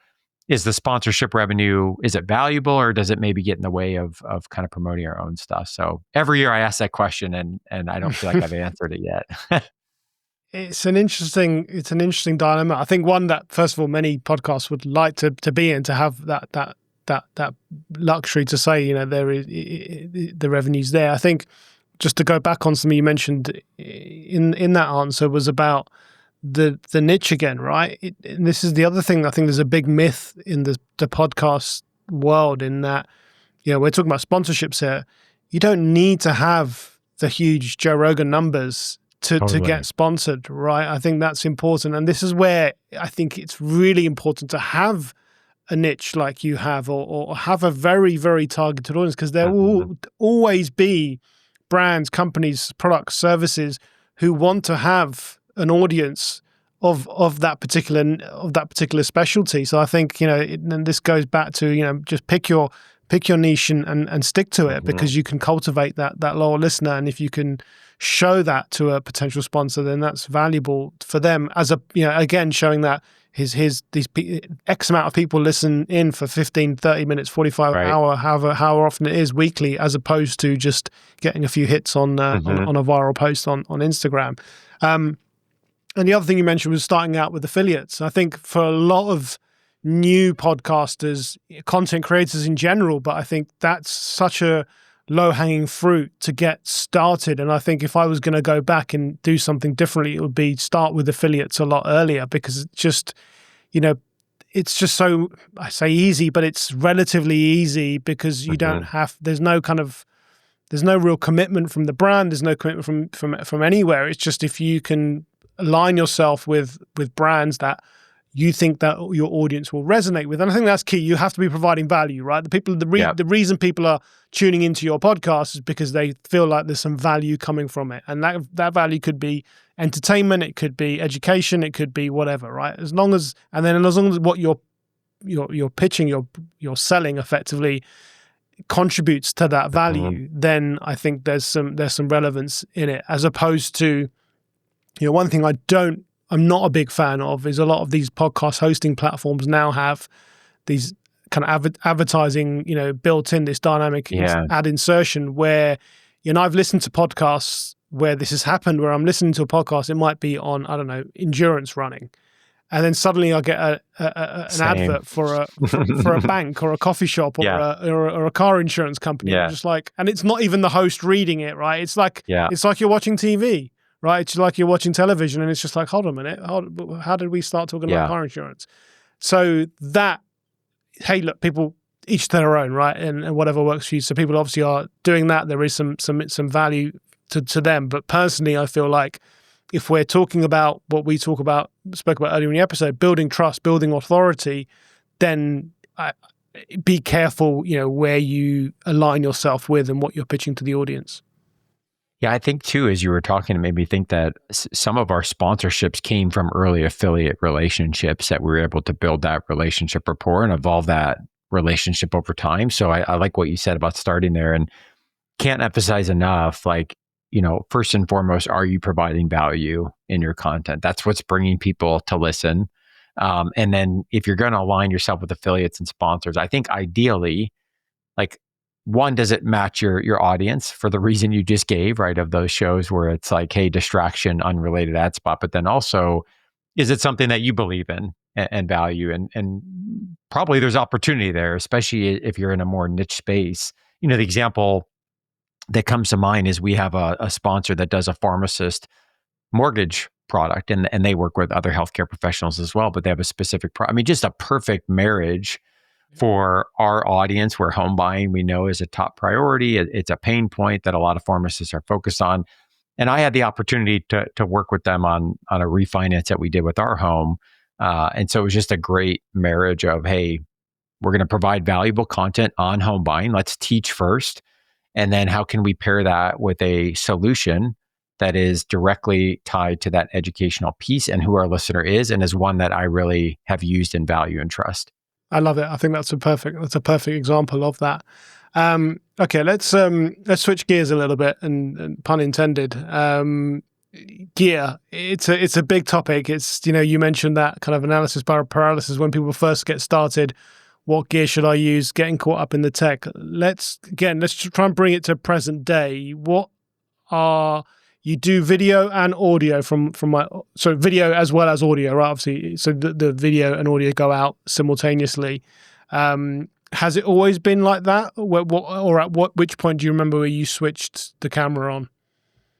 is the sponsorship revenue, is it valuable, or does it maybe get in the way of kind of promoting our own stuff? So every year I ask that question and I don't feel like I've answered it yet. It's an interesting dilemma. I think one that, first of all, many podcasts would like to be in, to have that luxury to say, there is the revenue's there. I think just to go back on something you mentioned in that answer was about the niche again, right? And this is the other thing. I think there's a big myth in the podcast world in that, we're talking about sponsorships here. You don't need to have the huge Joe Rogan numbers to get sponsored, right? I think that's important. And this is where I think it's really important to have a niche like you have, or have a very, very targeted audience, because there will always be brands, companies, products, services who want to have an audience of that particular specialty. So I think, and this goes back to, just pick your niche and stick to it, because you can cultivate that loyal listener. And if you can show that to a potential sponsor, then that's valuable for them as again, showing that these X amount of people listen in for 15, 30 minutes, 45 hour, however often it is weekly, as opposed to just getting a few hits on a viral post on Instagram. And the other thing you mentioned was starting out with affiliates. I think for a lot of new podcasters, content creators in general, but I think that's such a low-hanging fruit to get started. And I think if I was going to go back and do something differently, it would be start with affiliates a lot earlier, because it's just, it's just so, I say easy, but it's relatively easy, because you don't have, there's no real commitment from the brand. There's no commitment from anywhere. It's just, if you can align yourself with brands that you think that your audience will resonate with. And I think that's key. You have to be providing value, right? The reason people are tuning into your podcast is because they feel like there's some value coming from it. And that value could be entertainment, it could be education, it could be whatever, right? As long as what you're pitching, you're selling effectively contributes to that value, then I think there's some relevance in it, as opposed to, one thing I'm not a big fan of is a lot of these podcast hosting platforms now have these kind of advertising, built in, this dynamic ad insertion where, I've listened to podcasts where this has happened, where I'm listening to a podcast, it might be on, I don't know, endurance running. And then suddenly I get an advert for a bank or a coffee shop or a car insurance company. Yeah. Just like, and it's not even the host reading it, right? It's like you're watching TV. Right, it's like you're watching television, and it's just like, hold on a minute, how did we start talking about car insurance? So that, hey, look, people each to their own, right, and whatever works for you. So people obviously are doing that. There is some value to them, but personally, I feel like if we're talking about what we spoke about earlier in the episode, building trust, building authority, then be careful, where you align yourself with and what you're pitching to the audience. Yeah, I think too, as you were talking, it made me think that some of our sponsorships came from early affiliate relationships, that we were able to build that relationship rapport and evolve that relationship over time. So I like what you said about starting there, and can't emphasize enough, first and foremost, are you providing value in your content? That's what's bringing people to listen. And then if you're going to align yourself with affiliates and sponsors, I think ideally, one, does it match your audience for the reason you just gave, right? Of those shows where it's like, hey, distraction, unrelated ad spot. But then also, is it something that you believe in and value? And probably there's opportunity there, especially if you're in a more niche space. The example that comes to mind is we have a sponsor that does a pharmacist mortgage product, and they work with other healthcare professionals as well, but they have a specific just a perfect marriage for our audience, where home buying, we know, is a top priority. It's a pain point that a lot of pharmacists are focused on. And I had the opportunity to work with them on a refinance that we did with our home. And so it was just a great marriage of, hey, we're going to provide valuable content on home buying. Let's teach first. And then how can we pair that with a solution that is directly tied to that educational piece and who our listener is, and is one that I really have used and value and trust. I love it. I think that's a perfect example of that. Okay, let's switch gears a little bit, and pun intended. Gear. It's a big topic. It's, you mentioned that kind of analysis paralysis when people first get started. What gear should I use? Getting caught up in the tech. Let's try and bring it to present day. You do video and audio video as well as audio, right? Obviously, so the video and audio go out simultaneously. Has it always been like that? Or at which point do you remember where you switched the camera on?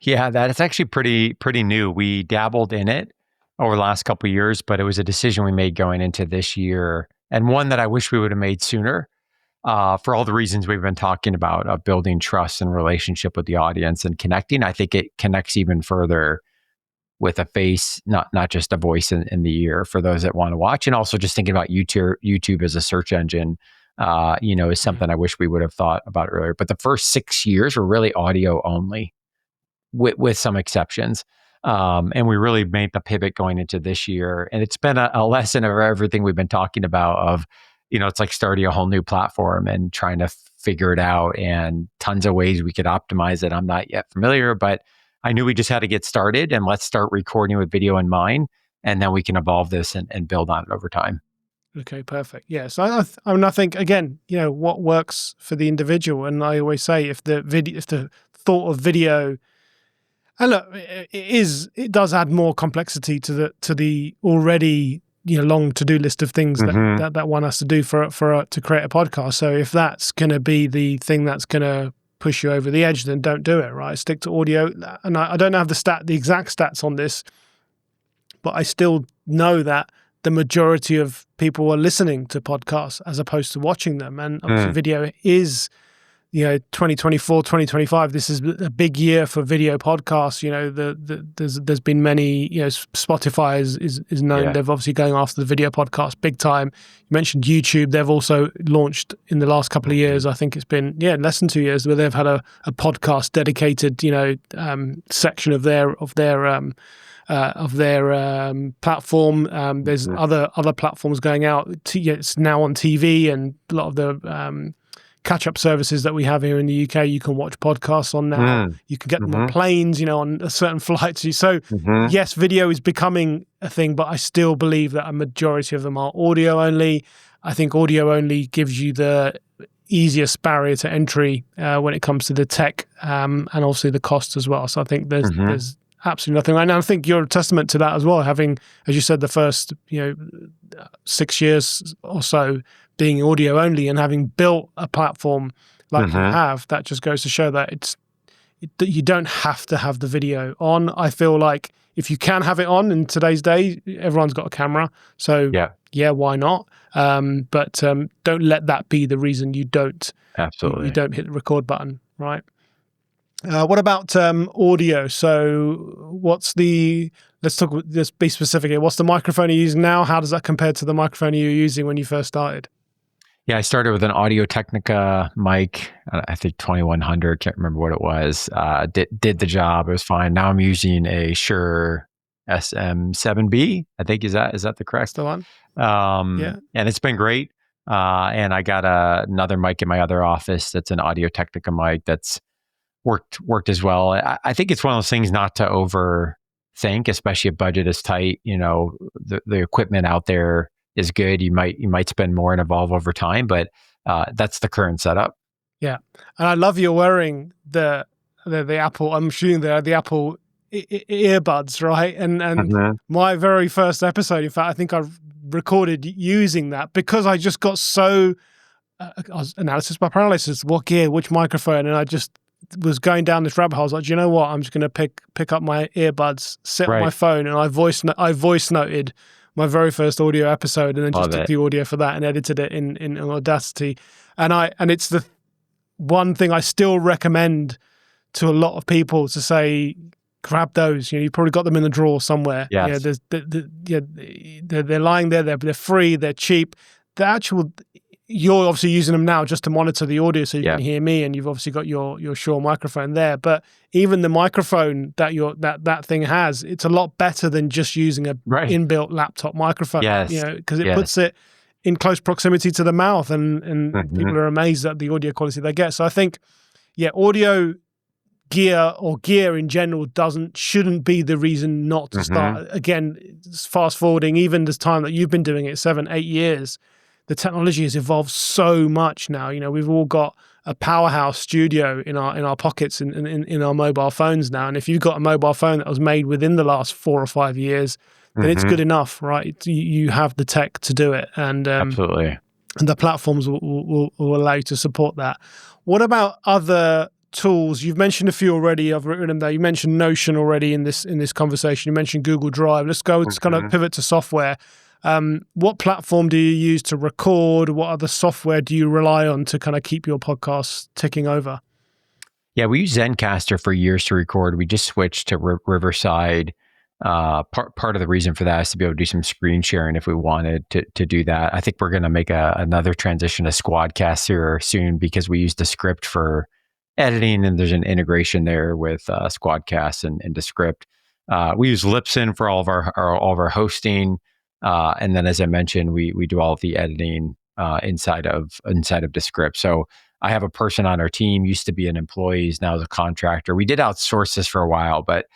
Yeah, that's actually pretty new. We dabbled in it over the last couple of years, but it was a decision we made going into this year, and one that I wish we would have made sooner. for all the reasons we've been talking about, building trust and relationship with the audience and connecting. I think it connects even further with a face, not just a voice in the ear for those that want to watch. And also just thinking about YouTube as a search engine, is something I wish we would have thought about earlier. But the first 6 years were really audio only, with some exceptions. And we really made the pivot going into this year. And it's been a lesson of everything we've been talking about of, it's like starting a whole new platform and trying to figure it out, and tons of ways we could optimize it. I'm not yet familiar, but I knew we just had to get started, and let's start recording with video in mind. And then we can evolve this and build on it over time. Okay, perfect. Yeah. So I think, again, what works for the individual. And I always say, if the thought of video, and look, it does add more complexity to the already long to-do list of things that one has to do to create a podcast. So if that's going to be the thing that's going to push you over the edge, then don't do it, right? Stick to audio. And I don't have the exact stats on this, but I still know that the majority of people are listening to podcasts as opposed to watching them. And obviously video is, 2024, 2025, this is a big year for video podcasts. There's been many, Spotify is known. Yeah. They're obviously going after the video podcast big time. You mentioned YouTube. They've also launched in the last couple of years, I think it's been, less than 2 years, where they've had a podcast dedicated, section of their platform. There's other platforms going out. It's now on TV, and a lot of the catch-up services that we have here in the UK, you can watch podcasts on now. You can get them on planes, on certain flights. So yes, video is becoming a thing, but I still believe that a majority of them are audio only. I think audio only gives you the easiest barrier to entry when it comes to the tech, and also the cost as well. So I think there's absolutely nothing. And I think you're a testament to that as well, having, as you said, the first 6 years or so being audio only, and having built a platform like you have. That just goes to show that you don't have to have the video on. I feel like if you can have it on in today's day, everyone's got a camera, so yeah, why not? But don't let that be the reason you don't Absolutely. you don't hit the record button, right? What about audio? So let's be specific here. What's the microphone you're using now? How does that compare to the microphone you were using when you first started? Yeah, I started with an Audio Technica mic, I think 2100, can't remember what it was. Did the job, it was fine. Now I'm using a Shure SM7B, I think, is that the correct? Still on? And it's been great. And I got another mic in my other office that's an Audio Technica mic that's worked as well. I think it's one of those things not to overthink, especially if budget is tight. The equipment out there is good. You might spend more and evolve over time, but that's the current setup. Yeah, and I love you're wearing the Apple. I'm shooting the Apple earbuds, right? And my very first episode, in fact, I think I recorded using that because I just got so I was analysis by paralysis. What gear? Which microphone? And I just was going down this rabbit hole. I was like, do you know what? I'm just going to pick up my earbuds, sit on my phone, and I voice noted my very first audio episode, and then just took the audio for that and edited it in Audacity. And it's the one thing I still recommend to a lot of people to say, grab those. You probably got them in the drawer somewhere. Yes. They're lying there. They're free. They're cheap. You're obviously using them now just to monitor the audio so you can hear me, and you've obviously got your Shure microphone there. But even the microphone that thing has, it's a lot better than just using a inbuilt laptop microphone. Yes. Because it puts it in close proximity to the mouth, and people are amazed at the audio quality they get. So I think, audio gear or gear in general shouldn't be the reason not to start. Again, fast forwarding even this time that you've been doing it, 7-8 years. The technology has evolved so much now. We've all got a powerhouse studio in our pockets in our mobile phones now. And if you've got a mobile phone that was made within the last 4 or 5 years, then it's good enough, right? You have the tech to do it, and absolutely, and the platforms will allow you to support that. What about other tools? You've mentioned a few already. I've written them there. You mentioned Notion already in this conversation. You mentioned Google Drive. Let's kind of pivot to software. What platform do you use to record? What other software do you rely on to kind of keep your podcast ticking over? Yeah, we used Zencaster for years to record. We just switched to Riverside. Part of the reason for that is to be able to do some screen sharing if we wanted to do that. I think we're going to make another transition to Squadcaster soon because we use the script for editing, and there's an integration there with Squadcast and Descript. We use Libsyn for all of our hosting, and then as I mentioned, we do all of the editing inside of Descript. So I have a person on our team, used to be an employee, is now a contractor. We did outsource this for a while, but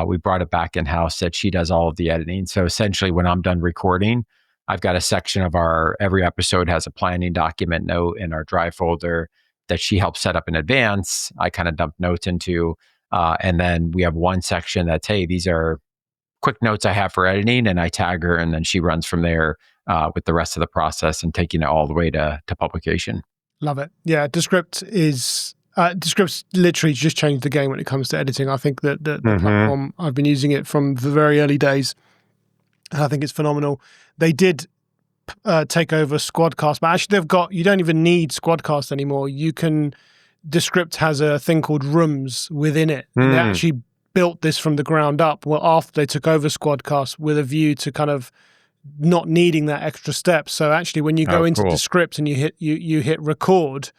we brought it back in-house that she does all of the editing. So essentially when I'm done recording, I've got a section of every episode has a planning document note in our drive folder that she helps set up in advance. I kind of dump notes into, and then we have one section that's, hey, these are quick notes I have for editing, and I tag her, and then she runs from there with the rest of the process and taking it all the way to publication. Love it. Yeah, Descript's literally just changed the game when it comes to editing. I think that the platform, I've been using it from the very early days, and I think it's phenomenal. They did take over Squadcast, but actually you don't even need Squadcast anymore. Descript has a thing called Rooms within it. And they actually built this from the ground up after they took over Squadcast with a view to kind of not needing that extra step. So actually when you go into Descript and you hit record,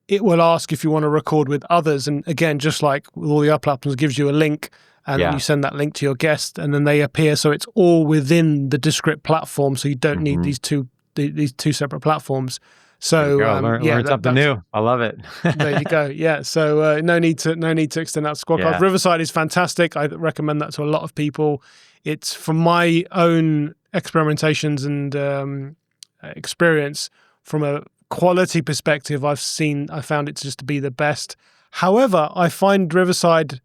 it will ask if you want to record with others. And again, just like with all the other platforms, it gives you a link, and then you send that link to your guest, and then they appear. So it's all within the Descript platform. So you don't need these two separate platforms. So learn something new. I love it. There you go. Yeah. So no need to extend that to Squadcast. Yeah. Riverside is fantastic. I recommend that to a lot of people. It's from my own experimentations and experience from a quality perspective. I found it just to be the best. However, I find Riverside,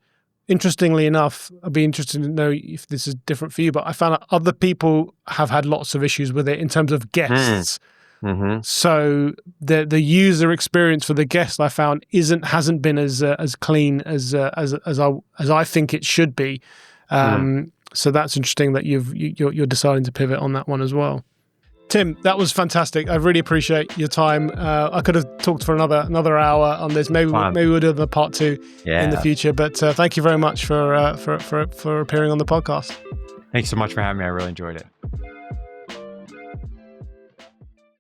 interestingly enough, I'd be interested to know if this is different for you, but I found that other people have had lots of issues with it in terms of guests. So the user experience for the guests I found hasn't been as clean as I think it should be. So that's interesting that you're deciding to pivot on that one as well. Tim, that was fantastic. I really appreciate your time. I could have talked for another hour on this. Maybe we'll do another part 2 in the future. But thank you very much for appearing on the podcast. Thanks so much for having me. I really enjoyed it.